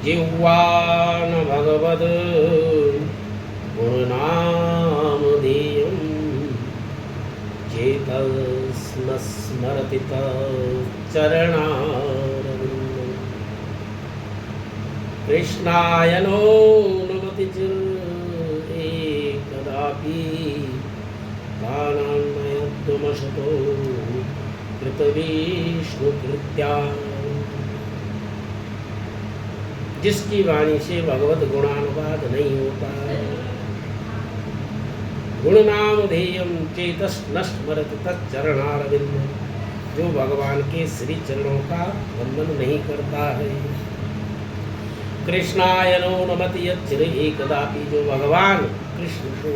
जिह्वा न भगवद् गुरुनामधेयं चेतस्न स्मरति तच्चरणारविन्दम् कृष्णाय नो नमति एकदापि कालान्नयद्वमशतो कृतविष्णुकृत्या। जिसकी वाणी से भगवत गुणानुवाद नहीं होता, गुणनामधेयं चेतस न स्मरति तच्चरणारविंद, जो भगवान के श्री चरणों का वंदन नहीं करता है। कृष्णाय नो नमति यच्चिर एकदापि, जो भगवान कृष्ण को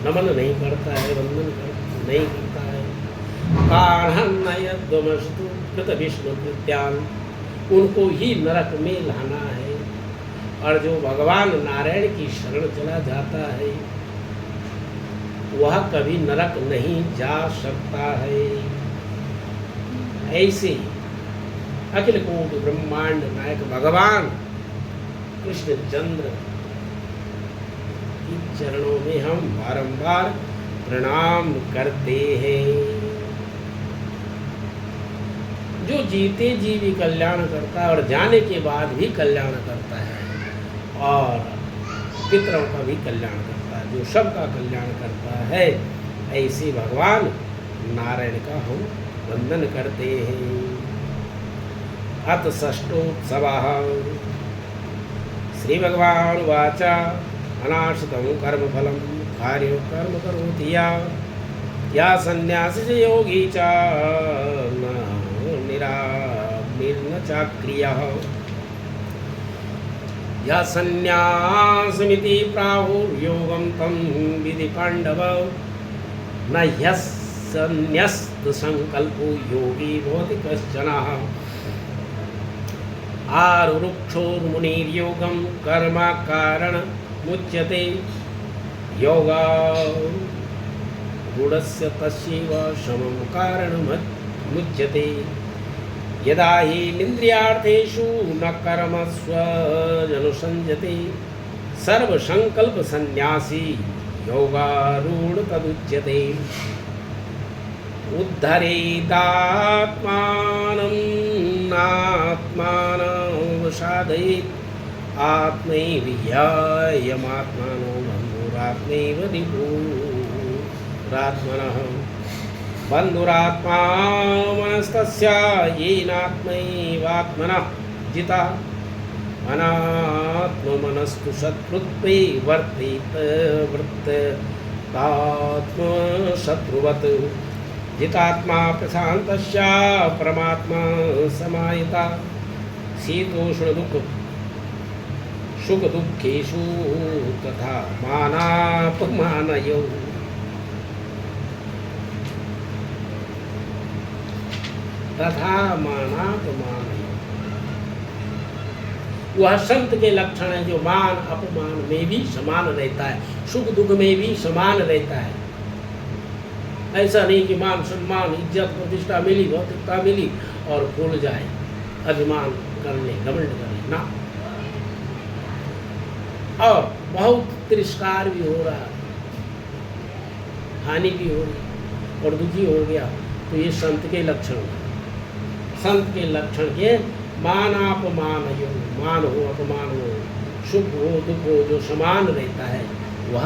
नमन नहीं करता है, वंदन नहीं करता है। काढ़न्नयद्वमस्तु कृत विष्णु कृत्यान्, उनको ही नरक में लाना है। और जो भगवान नारायण की शरण चला जाता है वह कभी नरक नहीं जा सकता है। ऐसे अखिल कोटि ब्रह्मांड नायक भगवान कृष्णचंद्र के चरणों में हम बारंबार प्रणाम करते हैं। जो जीते जी भी कल्याण करता है और जाने के बाद भी कल्याण करता है, और पितरों का भी कल्याण करता है, जो सबका कल्याण करता है, ऐसे भगवान नारायण का हम वंदन करते हैं। अथ षष्ठोत्सवः। श्री भगवान वाचा अनाश्रितं कर्मफलं कार्यो कर्म करोति या सन्यासी च योगी च निरामिर्न चाक्रियः। या सन्यासमिति प्राहुर्योगं तं विधि पाण्डव, न ह्यसन्न्यस्तसंकल्पो योगी भवति कश्चनः। आरुरुक्षोर्मुनिर्योगं कर्म कारणमुच्यते, योगा गुणस्य तस्यैव समं कारणमुच्यते। यदा हि इन्द्रियार्थेषु न कर्मस्वजनुसंजते, सर्वसंकल्प सन्यासी योगारूढ तदुच्यते। उद्धरेदात्मानं नात्मानमवसादयेत्, आत्मैव ह्यायमात्मानो बन्धुरात्मैव रिपुरात्मनः। बन्धुरात्मा मनस्तस्य येनात्मैवात्मनः जिता, अनात्ममनस्तु शत्रुत्वे वर्तेत वृत्तात्मशत्रुवत्। जितात्मा प्रशान्तस्य परमात्मा समाहिता, शीतोष्णदुःख सुख दुःखेषु तथा मानापमानयोः। तथा मानापमानयोः, वह संत के लक्षण है जो मान अपमान में भी समान रहता है, सुख दुख में भी समान रहता है। ऐसा नहीं कि मान सम्मान इज्जत प्रतिष्ठा मिली, भौतिकता मिली और भूल जाए, अभिमान करने घमंड करने ना। और बहुत तिरस्कार भी हो रहा है, हानि भी हो रही और दुखी हो गया, तो ये संत के लक्षण है। संत के लक्षण के मानापमान हो, मान हो अपमान हो, सुख हो दुख हो, जो समान रहता है वह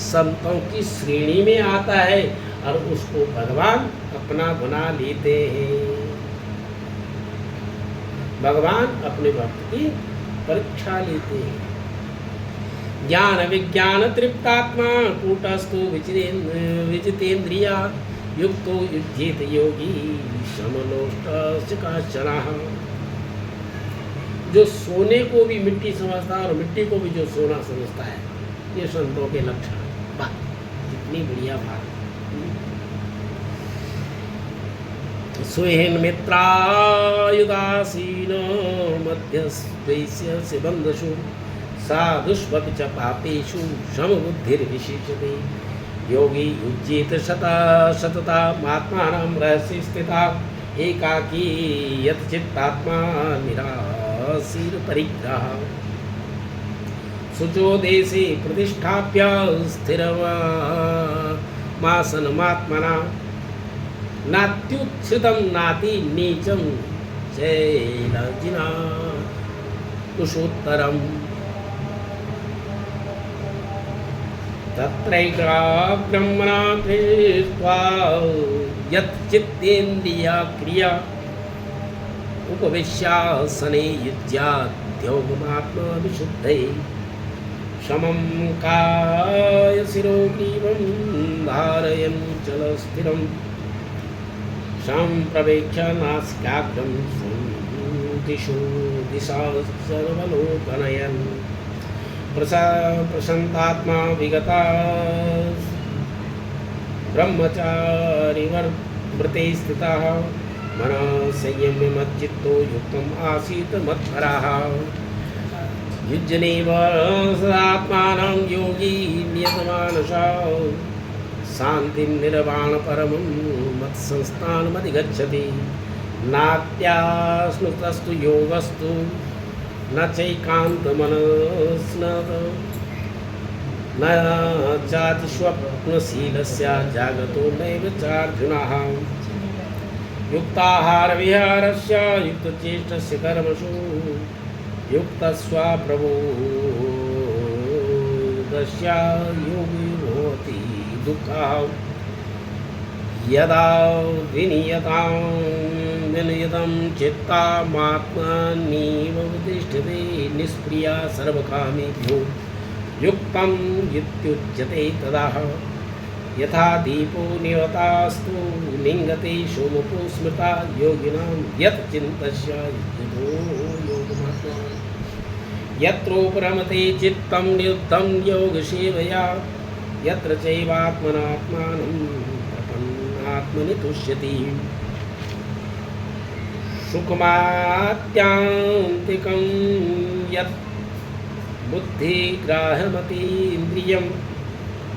संतों की श्रेणी में आता है और उसको भगवान अपना बना लेते हैं। भगवान अपने भक्त की परीक्षा लेते हैं। ज्ञान विज्ञान तृप्तात्मा कूटस्थो विजितेन्द्रिया, युक्तो युज्येत योगी समलोष्टस्य काश्चनः। जो सोने को भी मिट्टी समझता है और मिट्टी को भी जो सोना समझता है, ये संतों के लक्षण। वाह, कितनी बढ़िया बात। स्वेन मित्रायुदासीन मध्यस्वैस्य बन्धुषु, साधुष्वपि च पापेषु समबुद्धिर्विशिष्यते। योगी युज्येत सततामात्मानं रहस्य स्थिता, एकाकी यत् चित्तात्मा शिर परिग्रह शुचो देशे प्रतिष्ठाप्य स्थिरमासनमात्मना नात्युच्छ्रितं नाति नीचं शैलजिना कुशोत्तरम् तत्रैकाग्रमणा कृत्वा यत् चित्तेन्द्रिया क्रिया उपविश्यासने युज्याद्योगमात्मविशुद्धये समं कायशिरोग्रीवं धारयन् चलस्थिरं सम्प्रवेक्ष्य नासिकाग्रं दिशो दिशा सर्वलोकनयन् प्रशान्तात्मा विगता ब्रह्मचारिव्रते स्थितः मनः संयम्य मच्चित्तो युक्तम् आसीत् मत्परः युज्यनेव सदात्मानं योगी नियतमानसा शान्तिं निर्वाणपरमं मत्संस्थानमधिगच्छति नात्याश्नुतस्तु योगस्तु न चैकान्तमनस्नः न चातिस्वप्नशीलस्य जागतो नैव चार्जुनः युक्ताहारविहारस्य युक्तचेष्टस्य कर्मसु युक्तस्वप्रबोधस्य योगी भवति दुःखः यदा विनियतं चित्तामात्मनीव तिष्ठते निष्क्रिया सर्वकामेभ्यो युक्तं इत्युच्यते तदा यथा दीपो नियतास्तु लिङ्गते सोमपो स्मृता योगिनां यत् चिन्तस्य युद्धो योगमात्मा यत्रोपरमते चित्तं निरुद्धं योगसेवया यत्र चैवात्मनात्मानं आत्मनि तुष्यति सुखमात्यांतिकं यत् बुद्धिग्राह्यमतीन्द्रियं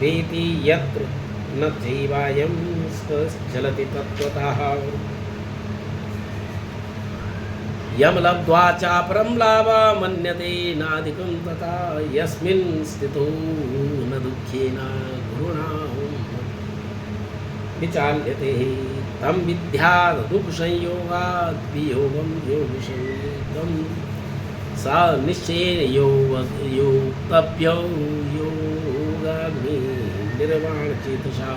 वेति यत्र न चैवायं चलति तत्त्वतः यं लब्ध्वा चापरं लाभमन्यते नाधिकं तथा यस्मिन् स्थितो न दुःखेन गुरुणा विचाल्यते तं विद्यात् दुःखसंयोगात् वियोगं योगसंयुक्तं सा निश्चयेन योक्तव्यो योगाग्नि निर्वाणचेतसा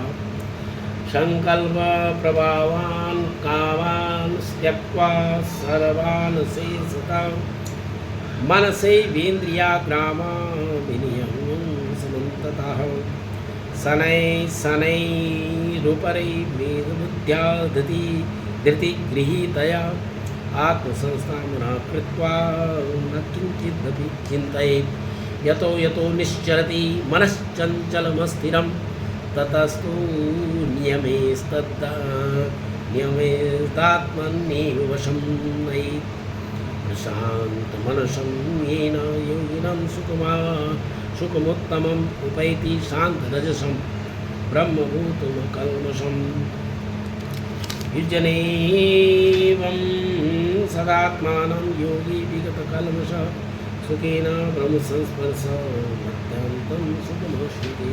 संकल्पप्रभावान् कामान् त्यक्त्वा सर्वान् शेषतः मनसैवेन्द्रियाग्रामा विनियम्य समन्ततः शनैरुपरि वेदबुद्ध्या धृतिगृहीतया आत्मसंस्थानं कृत्वा न किञ्चिदपि चिन्तयेत् यतो यतो निश्चरति मनश्चञ्चलमस्थिरं ततस्तु नियमेस्तात्मन्येव वशं नयेत् प्रशान्तमनसं येन योगिनं सुखमुत्तमम् उपैति शान्तरजसं ब्रह्मभूतमकल्मषम् युज्यनेवं सदात्मानं योगी विगतकल्मष सुखेन ब्रह्मसंस्पर्श मध्यान्तं सुखमश्नुते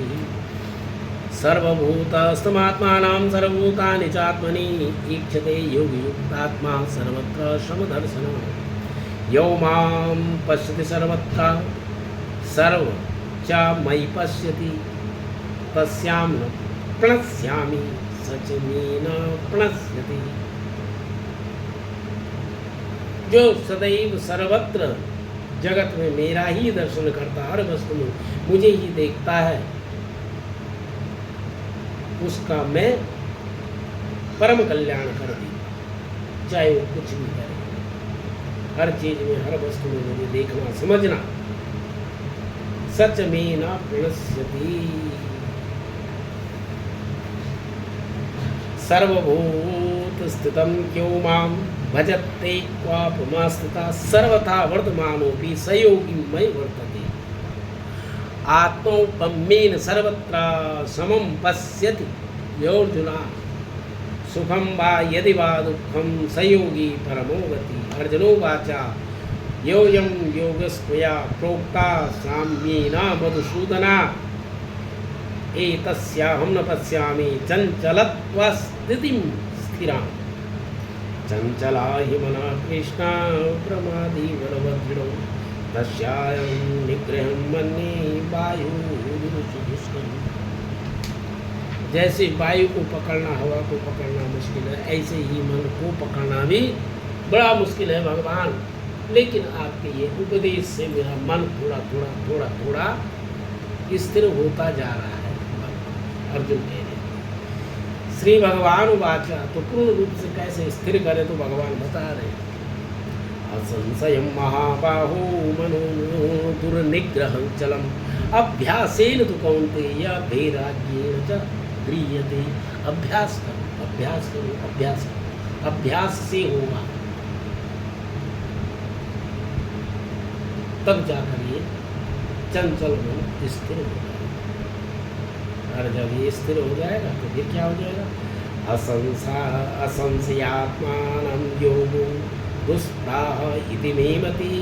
सर्वभूतस्थमात्मानं सर्वभूतानि चात्मनि ईक्षते योगियुक्तात्मा सर्वत्र समदर्शनः यो मां पश्यति सर्वत्र सर्व च मयि पश्यति तस्यां न प्रणश्यामि स च मे न प्रणश्यति। जो सदैव सर्वत्र जगत में मेरा ही दर्शन करता, हर वस्तु में मुझे ही देखता है, उसका मैं परम कल्याण कर दी, चाहे वो कुछ भी करे। हर चीज में, हर वस्तु में मुझे देखना, समझना। सच में न प्रणश्यति सर्वभूत स्थितं क्यों मां भजते क्वापमास्थिता सर्वथा वर्तमानोऽपि सयोगी मयि वर्तते आत्मौपम्येन सर्वत्र समं पश्यति योऽर्जुना सुखं वा यदि वा दुःखं सयोगी परमो गति। अर्जुनोवाच योऽयं योगस्त्वया प्रोक्ता साम्येन मधुसूदना एतस्याहं न पश्यामि चञ्चलत्वस्थितिं स्थिराम् चञ्चला हि मनः कृष्णा प्रमादी बलवदृढो तस्यायं निग्रहं मन्ये वायुर्दुष्करम्। जैसे वायु को पकड़ना, हवा को पकड़ना मुश्किल है, ऐसे ही मन को पकड़ना भी बड़ा मुश्किल है भगवान। लेकिन आपके ये उपदेश से मेरा मन थोड़ा थोड़ा थोड़ा थोड़ा स्थिर होता जा रहा है। अर्जुन कह रहे श्री भगवान वाचा, तो पूर्ण रूप से कैसे स्थिर करे तो भगवान बता रहे असंशयं महाबाहो मनो दुर्निग्रहं चलम अभ्यासेन तु कौन्तेय वैराग्येन च ह्रियते। अभ्यास करो, अभ्यास करो, अभ्यास करो, अभ्यास से होगा तब जाकर ये चंचल मन स्थिर हो जाएगा। और जब ये स्थिर हो जाएगा तो फिर क्या हो जाएगा? असंशयात्मानं योगो दुष्प्राह इति मे मति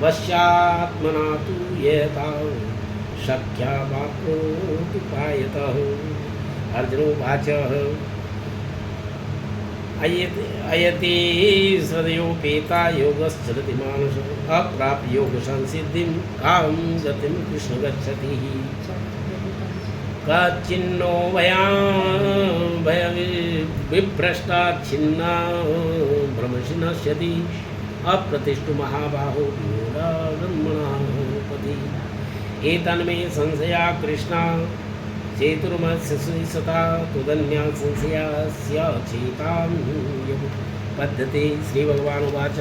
वश्यात्मना तु यतां शक्या वाप्नोत्युपायतः। अर्जुनोवाच अयते सदयोपेता योगश्चलति मानसो अप्राप्य योगसंसिद्धिं कां गतिं कृष्ण गच्छति। कच्चिन्नो विभ्रष्टाच्छिन्ना भ्रमसि नश्यति अप्रतिष्ठु महाबाहो ब्रह्मणापति। एतन्मे संशया कृष्णा चेतुर्मस्य सता तुदन्या संशयास्य चेतां पद्धते। श्री भगवान उवाच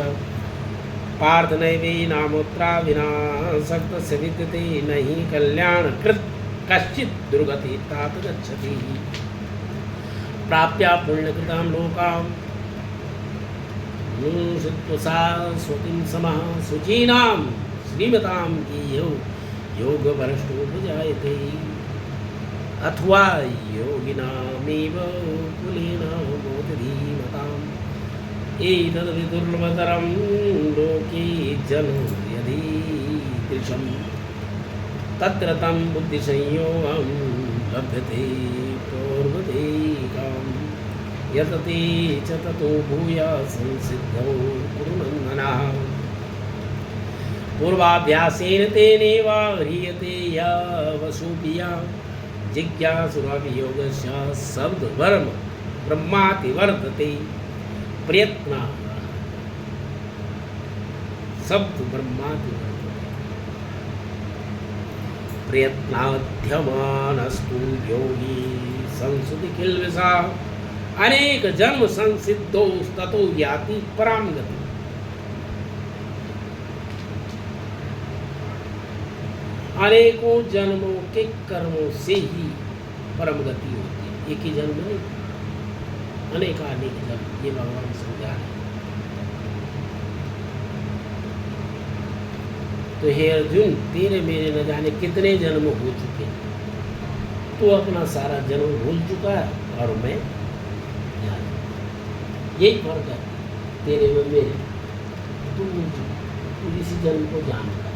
पार्थ नैवेनामुत्रा विना सक्तस्य विद्यते न हि कल्याणकृत् कश्चित् दुर्गति तात गच्छति। प्राप्या पुण्यकृतां लोकां सा स्वतिं समः शुचीनां श्रीमतां ईयो योगभ्रष्टोपजायते अथवा योगिनामेव कुलेन बोधधीमताम् एतद्विदुर्लभतरं लोके जनयदीदृशम् तत्र तं बुद्धिसंयोगं लभ्यते पूर्वदेकम् यतते च ततो भूया संसिद्धौ कुरु नन्दनः। पूर्वाभ्यासेन तेनैव ह्रियते या वसुभिया जिज्ञासुराभियोगस्य शब्दवर्म ब्रह्माति वर्धते प्रयत्नः शब्द ब्रह्माति प्रयत्नाध्यमानस्तु योगी संसुति किल्बिषा अनेक जन्म संसिद्धो ततो याति पराम गति। अनेकों जन्मों के कर्मों से ही परम गति होती है। एक ही जन्म नहीं, अनेकानेक जन्म, ये भगवान समझा रहे। तो हे अर्जुन, तेरे मेरे न जाने कितने जन्म हो चुके, तू अपना सारा जन्म भूल चुका है और मैं जान, यही फर्क है तेरे में मेरे। तू इसी जन्म को जानता है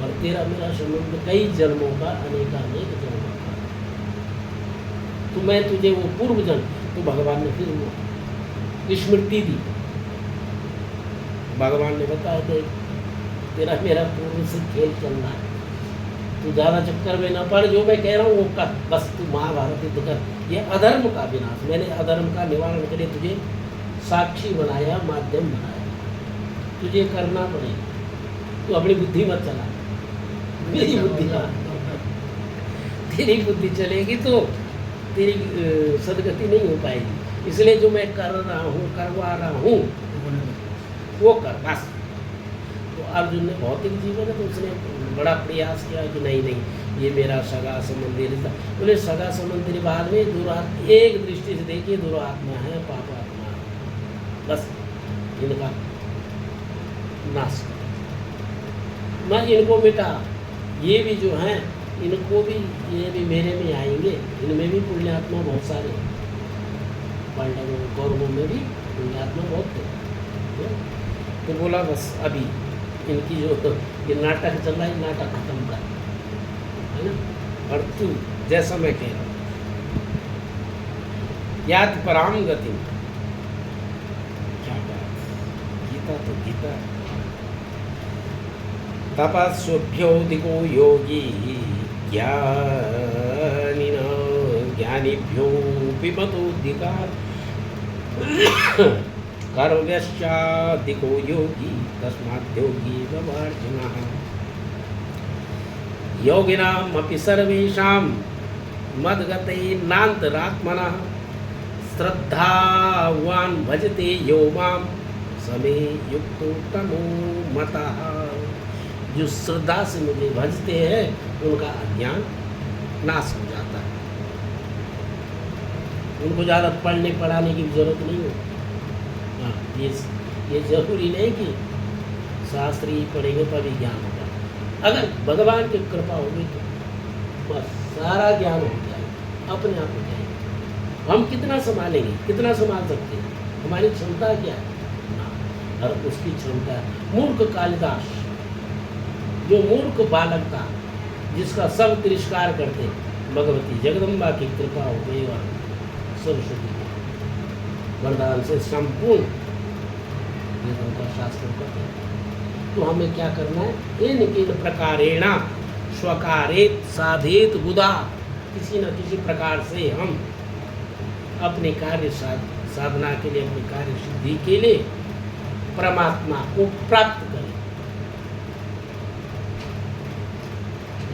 और तेरा मेरा संबंध कई जन्मों का, अनेकानेक जन्मों का। तो मैं तुझे वो पूर्व जन्म, तो भगवान ने फिर वो स्मृति दी। भगवान ने बताया कि तेरा मेरा पूर्व से खेल चलना है, तू ज़्यादा चक्कर में ना पड़, जो मैं कह रहा हूँ वो कर, बस तू महाभारत युद्ध कर। ये अधर्म का विनाश, मैंने अधर्म का निवारण के लिए तुझे साक्षी बनाया, माध्यम बनाया, तुझे करना पड़ेगा। तू अपनी बुद्धि मत चला, मेरी बुद्धि का, तेरी बुद्धि चलेगी तो तेरी सदगति नहीं हो पाएगी। इसलिए जो मैं कर रहा हूँ, करवा रहा हूँ, वो कर बस। तो अर्जुन ने भौतिक जीवन है तो उसने बड़ा प्रयास किया कि नहीं नहीं, ये मेरा सगा संबंधी रिश्ता। बोले सगा संबंधी बाद में दुरात्मा, एक दृष्टि से देखिए दुरात्मा है, पापात्मा है, बस इनका नाश कर, मैं इनको मिटा। ये भी जो हैं इनको भी, ये भी मेरे में आएंगे, इनमें भी पुण्यात्मा बहुत सारे, पांडवों कौरवों में भी पुण्यात्मा बहुत थे। तो बोला बस अभी इनकी जो ये नाटक चल रहा है, नाटक खत्म कर, है ना। और तू जैसा मैं कह रहा हूँ, याद पराम गति, क्या बात, गीता तो गीता। तपस्वभ्योऽधिको योगी ज्ञानिभ्योऽपि मतोऽधिकार कर्मव्यश्चाधिको योगी तस्मात् योगी भवार्जुनः। योगिनामपि सर्वेषां मद्गतेनान्तरात्मनः श्रद्धावान् भजते यो मां समे युक्तो तमो मतः। जो श्रद्धा से मुझे भजते हैं उनका अज्ञान नाश हो जाता है। उनको ज़्यादा पढ़ने पढ़ाने की जरूरत नहीं हो। हाँ, ये जरूरी नहीं कि शास्त्र ही पढ़ेंगे तभी ज्ञान होगा। अगर भगवान की कृपा होगी तो बस सारा ज्ञान हो जाएगा, अपने आप हो जाएगा। हम कितना संभालेंगे, कितना संभाल सकते हैं, हमारी क्षमता क्या है ना। और उसकी क्षमता है। मूर्ख कालिदास, जो मूर्ख बालक था, जिसका सब तिरस्कार करते, भगवती जगदम्बा की कृपा हो गई और सरस्वती के वरदान से संपूर्ण वेदों का शास्त्र करते हैं। तो हमें क्या करना है, इन किन प्रकारेण स्वकारेत साधेत बुधा, किसी न किसी प्रकार से हम अपने कार्य साधना के लिए, अपनी कार्य सिद्धि के लिए परमात्मा को प्राप्त करें।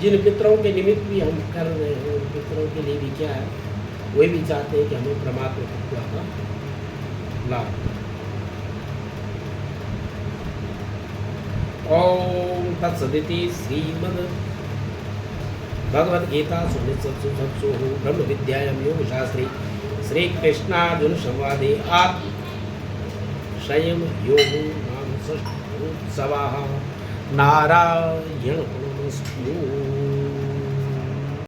जिन पितरों के निमित्त भी हम कर रहे हैं, उन पितरों के लिए भी क्या है, वे भी चाहते हैं कि हमें परमात्मा तत्व का लाभ। ओम तत्सदिति श्रीमद् भगवद गीता सुनिश्चु ब्रह्म विद्यायां योग शास्त्रे श्री कृष्णार्जुन संवादे आत्म संयम योगो नाम षष्ठोत्सवः। नारायण नमस्तु।